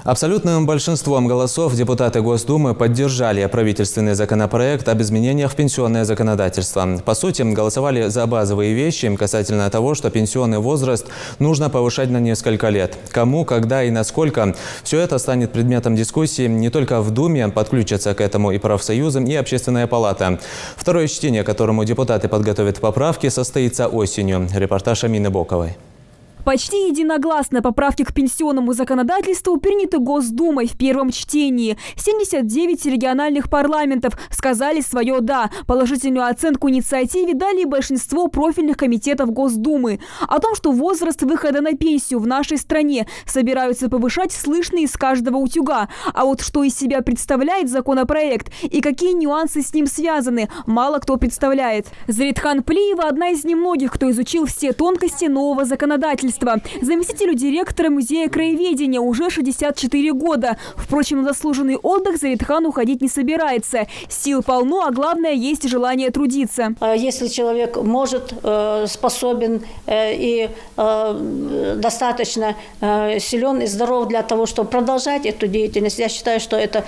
Абсолютным большинством голосов депутаты Госдумы поддержали правительственный законопроект об изменениях в пенсионное законодательство. По сути, голосовали за базовые вещи касательно того, что пенсионный возраст нужно повышать на несколько лет. Кому, когда и насколько – все это станет предметом дискуссии не только в Думе, подключатся к этому и профсоюзы, и Общественная палата. Второе чтение, которому депутаты подготовят поправки, состоится осенью. Репортаж Амины Боковой. Почти единогласно поправки к пенсионному законодательству приняты Госдумой в первом чтении. 79 региональных парламентов сказали свое «да». Положительную оценку инициативе дали большинство профильных комитетов Госдумы. О том, что возраст выхода на пенсию в нашей стране собираются повышать, слышно из каждого утюга. А вот что из себя представляет законопроект и какие нюансы с ним связаны, мало кто представляет. Заритхан Плиева – одна из немногих, кто изучил все тонкости нового законодательства. Заместителю директора музея краеведения уже 64 года. Впрочем, на заслуженный отдых Заритхан уходить не собирается. Сил полно, а главное, есть желание трудиться. Если человек может, способен и достаточно силен и здоров для того, чтобы продолжать эту деятельность, я считаю, что это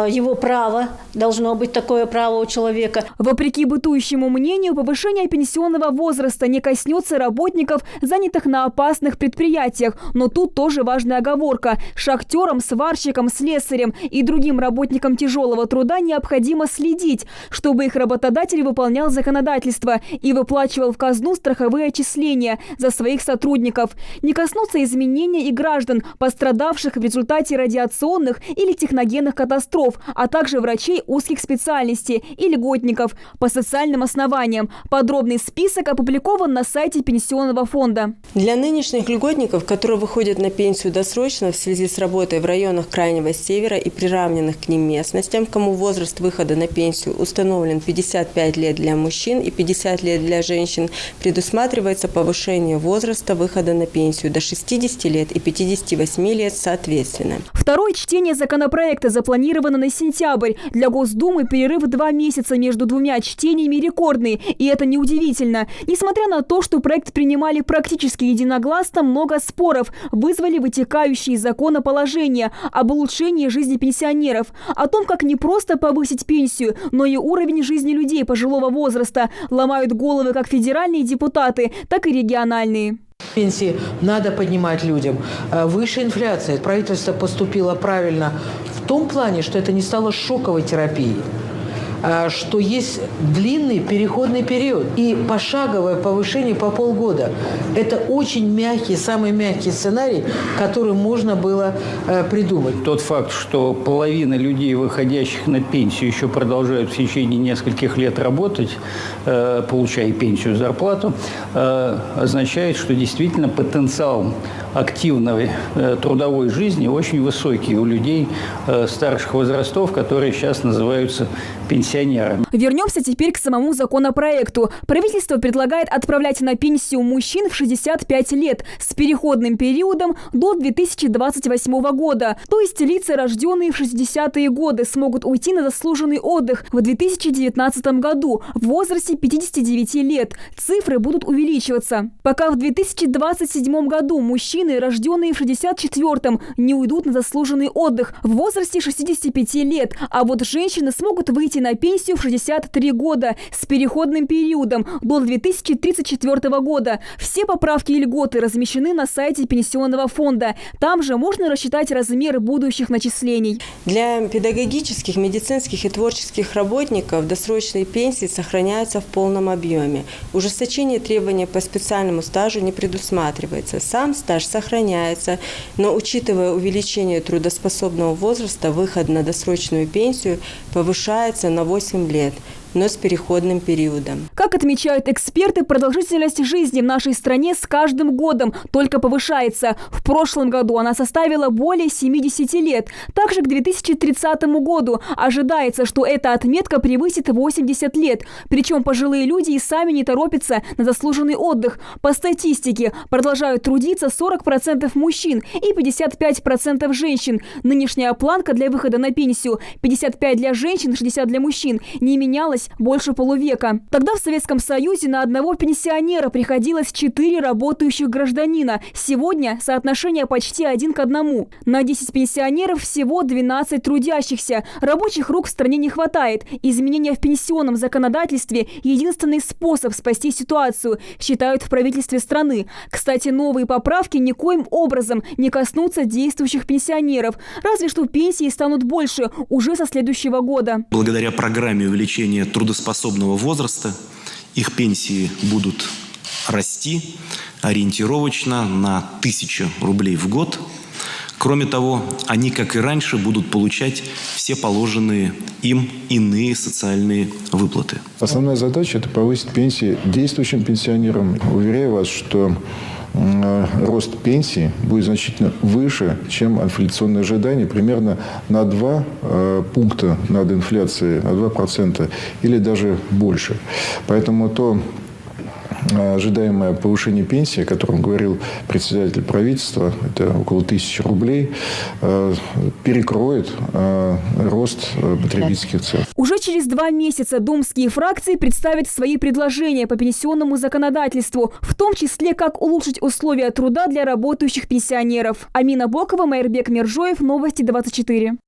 его право, должно быть такое право у человека. Вопреки бытующему мнению, повышение пенсионного возраста не коснется работников, занятых на опасных предприятиях. Но тут тоже важная оговорка. Шахтерам, сварщикам, слесарям и другим работникам тяжелого труда необходимо следить, чтобы их работодатель выполнял законодательство и выплачивал в казну страховые отчисления за своих сотрудников. Не коснутся изменения и граждан, пострадавших в результате радиационных или техногенных катастроф, а также врачей узких специальностей и льготников по социальным основаниям. Подробный список опубликован на сайте Пенсионного фонда. Для нынешних льготников, которые выходят на пенсию досрочно в связи с работой в районах Крайнего Севера и приравненных к ним местностям, кому возраст выхода на пенсию установлен 55 лет для мужчин и 50 лет для женщин, предусматривается повышение возраста выхода на пенсию до 60 лет и 58 лет соответственно. Второе чтение законопроекта запланировано на сентябрь. Для Госдумы перерыв в 2 месяца между двумя чтениями рекордный. И это неудивительно. Несмотря на то, что проект принимали практически единогласно, много споров вызвали вытекающие из закона положения об улучшении жизни пенсионеров, о том, как не просто повысить пенсию, но и уровень жизни людей пожилого возраста. Ломают головы как федеральные депутаты, так и региональные. Пенсии надо поднимать людям. Выше инфляция. Правительство поступило правильно в том плане, что это не стало шоковой терапией, что есть длинный переходный период и пошаговое повышение по полгода. Это очень мягкий, самый мягкий сценарий, который можно было придумать. Тот факт, что половина людей, выходящих на пенсию, еще продолжают в течение нескольких лет работать, получая пенсию, зарплату, означает, что действительно потенциал активной трудовой жизни очень высокий у людей старших возрастов, которые сейчас называются пенсионерами. Вернемся теперь к самому законопроекту. Правительство предлагает отправлять на пенсию мужчин в 65 лет с переходным периодом до 2028 года. То есть лица, рожденные в 60-е годы, смогут уйти на заслуженный отдых в 2019 году в возрасте 59 лет. Цифры будут увеличиваться. Пока в 2027 году мужчины, рожденные в 64-м, не уйдут на заслуженный отдых в возрасте 65 лет, а вот женщины смогут выйти на пенсию в 63 года с переходным периодом до 2034 года. Все поправки и льготы размещены на сайте Пенсионного фонда. Там же можно рассчитать размеры будущих начислений. Для педагогических, медицинских и творческих работников досрочные пенсии сохраняются в полном объеме. Ужесточение требований по специальному стажу не предусматривается. Сам стаж сохраняется, но учитывая увеличение трудоспособного возраста, выход на досрочную пенсию повышается на 8 лет, но с переходным периодом. Как отмечают эксперты, продолжительность жизни в нашей стране с каждым годом только повышается. В прошлом году она составила более 70 лет. Также к 2030 году ожидается, что эта отметка превысит 80 лет. Причем пожилые люди и сами не торопятся на заслуженный отдых. По статистике, продолжают трудиться 40% мужчин и 55% женщин. Нынешняя планка для выхода на пенсию – 55 для женщин, 60 для мужчин – не менялась больше полувека. Тогда в Советском Советском Союзе на одного пенсионера приходилось 4 работающих гражданина. Сегодня соотношение почти 1 к 1. На 10 пенсионеров всего 12 трудящихся. Рабочих рук в стране не хватает. Изменения в пенсионном законодательстве – единственный способ спасти ситуацию, считают в правительстве страны. Кстати, новые поправки никоим образом не коснутся действующих пенсионеров. Разве что пенсии станут больше уже со следующего года. Благодаря программе увеличения трудоспособного возраста их пенсии будут расти ориентировочно на 1000 рублей в год. Кроме того, они, как и раньше, будут получать все положенные им иные социальные выплаты. Основная задача – это повысить пенсии действующим пенсионерам. Уверяю вас, что рост пенсии будет значительно выше, чем инфляционные ожидания, примерно на 2 пункта над инфляцией, на 2% или даже больше. Поэтому то ожидаемое повышение пенсии, о котором говорил председатель правительства, это около 1000 рублей, перекроет рост потребительских цен. Уже через 2 месяца думские фракции представят свои предложения по пенсионному законодательству, в том числе, как улучшить условия труда для работающих пенсионеров. Амина Бокова, Майрбек Миржоев, Новости 24.